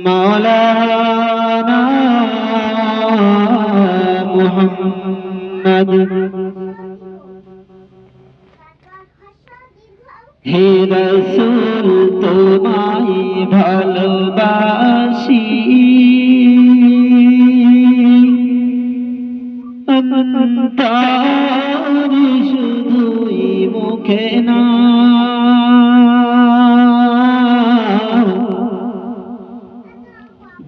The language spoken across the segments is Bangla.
মাওলানা মুহাম্মদ। হে রাসূল তোমায় ভালোবাসি, অন্তর শুধুই মুখে না।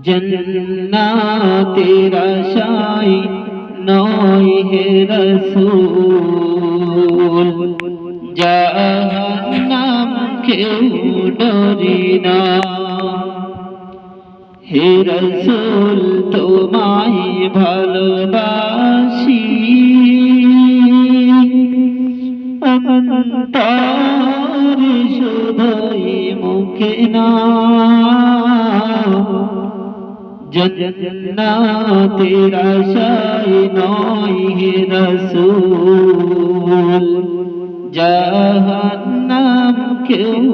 জান্নাতের আশায় নয় হে রাসূল, জাহান্নাম কেউ ডরি না। হে রাসূল তোমায় ভালোবাসি, অন্তর শুধুই মুখে না। জান্নাতের আশায় নয় হে রাসূল, জাহান্নাম কেউ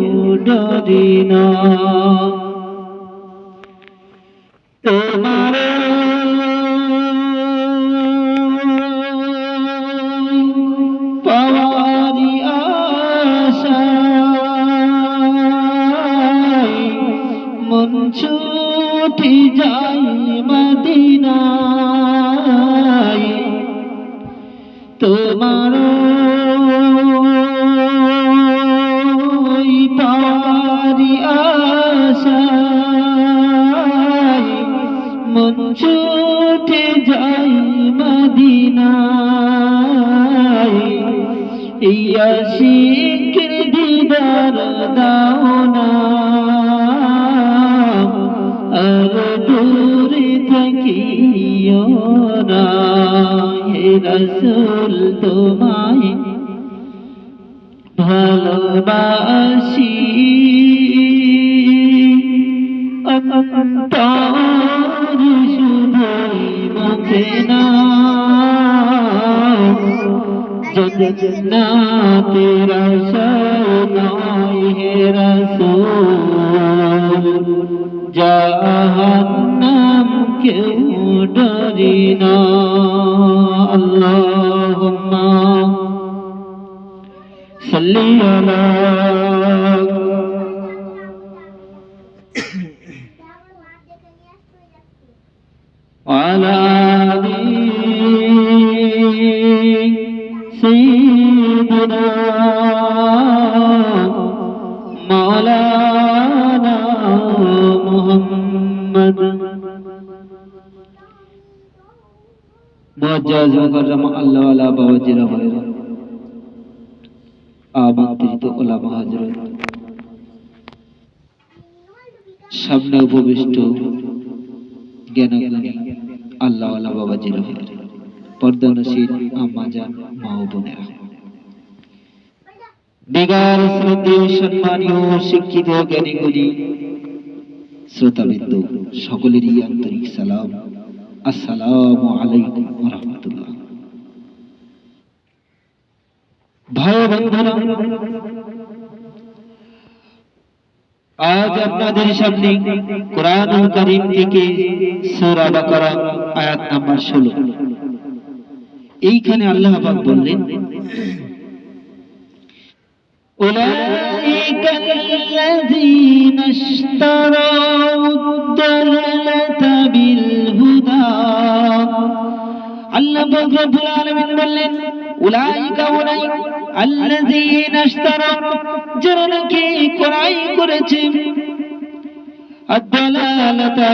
ডরি না। তোমার পাওয়ারি আশায় মন ছুটে যায় মদিনায়। তোমার পাওয়ারি আশায় মন ছুটে যায় মদিনায়। এই আশিকের দিদার দাও না, আর দূরে থাকিও না। হে রাসূল তোমায় ভালোবাসি, অন্তর শুধুই মুখে না। জান্নাতের আশায় নয় হে রাসূল, জাহান্নাম কেউ ডরি না। আল্লাহুম্মা সাল্লি আলা ওয়ালা আলি সাইয়্যিদিনা মাওলানা মুহাম্মদ। মুআজ্জাজ মুকাররম আল্লাহ ওয়ালা বাওয়াজিরা ভাইরা, আমন্ত্রিত ওলামা হযরত, সামনে উপবিষ্ট জ্ঞানী আল্লাহ ওয়ালা বাবাজিরা ভাইরা, পর্দানশীল আম্মা জান, মা ও বোনেরা, দিগার শ্রদ্ধেয় সম্মানীয় শিক্ষিত জ্ঞানীগুলি, শ্রোতাবৃন্দ, সকলেরই আন্তরিক সালাম। আসসালামু আলাইকুম ওয়া রাহমাতুল্লাহ। ভাই বন্ধুরা, আজ আপনাদের সামনে কোরআনুল কারীম থেকে সূরা বাকারা আয়াত নাম্বার 16, এইখানে আল্লাহ পাক বললেন, উলাইকাল্লাযীনা ইশতারাউদ-দালালাতা বিল হুদা। আল্লাহ পাক রব্বুল আলামিন বললেন, উলাইকা উলাই আল্লাযীনা ইশতারাউ, যারা নাকি ক্রয় করেছে, আদ-দালালাতা,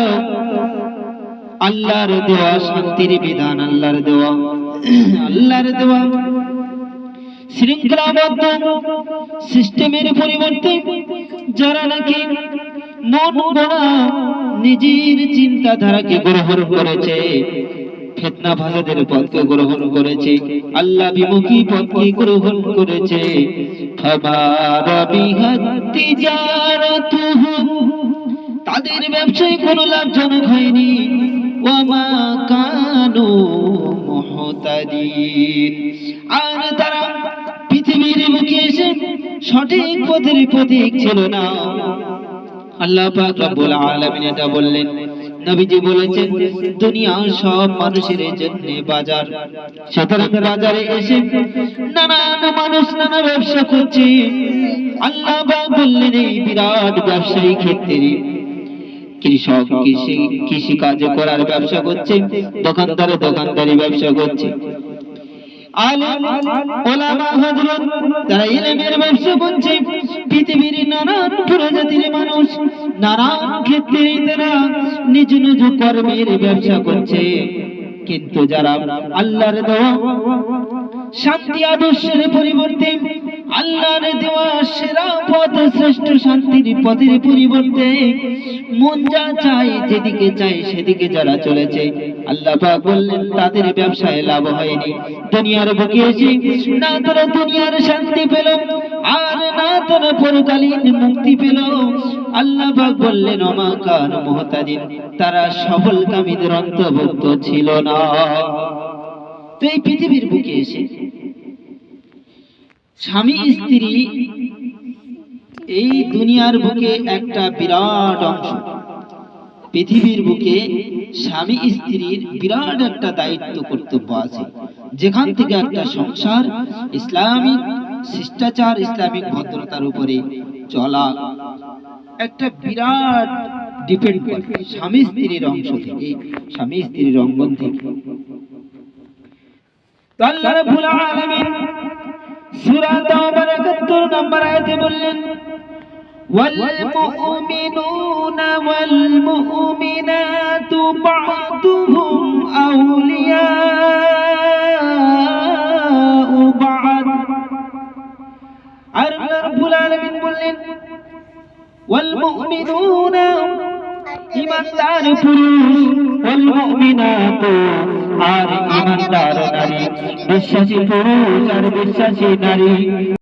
আল্লাহর দেওয়া শান্তির বিধান, আল্লাহর দেওয়া শৃঙ্খলাবদ্ধ সিস্টেমের পরিবর্তে যারা নাকি মন গড়া নিজের চিন্তাধারাকে গ্রহণ করেছে, ফিতনা ফাসাদের পথকে গ্রহণ করেছে, আল্লাহ বিমুখী পথকে গ্রহণ করেছে, তাদের ব্যবসায় কোনো লাভজনক হয়নি। ওয়া মা কানু মুহতাদিন, আর তারা পৃথিবীর বুকে এসে সঠিক পথের পথিক ছিল না। আল্লাহ পাক রব্বুল আলামিন এটা বললেন, নবীজি বলেছেন দুনিয়া সব মানুষের জন্য বাজার। সুতরাং বাজারে এসে নানান মানুষ নানা ব্যবসা করছে। আল্লাহ পাক বললেন এই বিরাট ব্যবসায়ী ক্ষেত্রে কৃষক কৃষি কাজ করার ব্যবসা করছে, দোকানদারে দোকানদারি ব্যবসা করছে, আলেম ওলামা হযরত তারা ইলমের ব্যবসা করছে। পৃথিবীর নানান প্রজাতির মানুষ নানান ক্ষেত্রে তারা নিজ নিজ কর্মের ব্যবসা করছে। কিন্তু যারা আল্লাহর দেওয়া শান্তি আদর্শের পরিবর্তে আল্লাহর দেওয়া সেরা পথ শ্রেষ্ঠ শান্তির পথের পরিবর্তে মন যা চায় যেদিকে চায় সেদিকে যারা চলেছে, আল্লাহ পাক বললেন তাদের ব্যবসায় লাভ হয়নি। দুনিয়ার বুকে এসে না তারা দুনিয়ার শান্তি পেল আর না তারা পরকালীন মুক্তি পেল। আল্লাহ পাক বললেন ওমা কানু মুহতাদিন, তারা সফলকামীদের অন্তর্ভুক্ত ছিল না। তো এই পৃথিবীর বুকে এসে স্বামী স্ত্রী এই দুনিয়ার বুকে একটা বিরাট অংশ, পৃথিবীর বুকে স্বামী স্ত্রীর বিরাট একটা দায়িত্ব কর্তব্য আছে, যেখান থেকে একটা সংসার ইসলামিক শিষ্টাচার ইসলামিক ভদ্রতার উপরে চলা একটা বিরাট ডিপেন্ড করে স্বামী স্ত্রীর অংশ থেকে, স্বামী স্ত্রীর অঙ্গন থেকে। আল্লাহ রাব্বুল আলামিন সূরা তাওবার ৭১ নম্বর আয়াতে বললেন ওয়াল মুমিনুনা ওয়াল মুমিনাতু বা'দুহুম আউলিয়াউ বা'দ। আর আল্লাহ রাব্বুল আলামিন বললেন ওয়াল মুমিনুনা ঈমানদার পুরুষ, ওয়াল মুমিনাতু আর ঈমানদার নারী, বিশ্বাসী পুরুষ আর বিশ্বাসী নারী।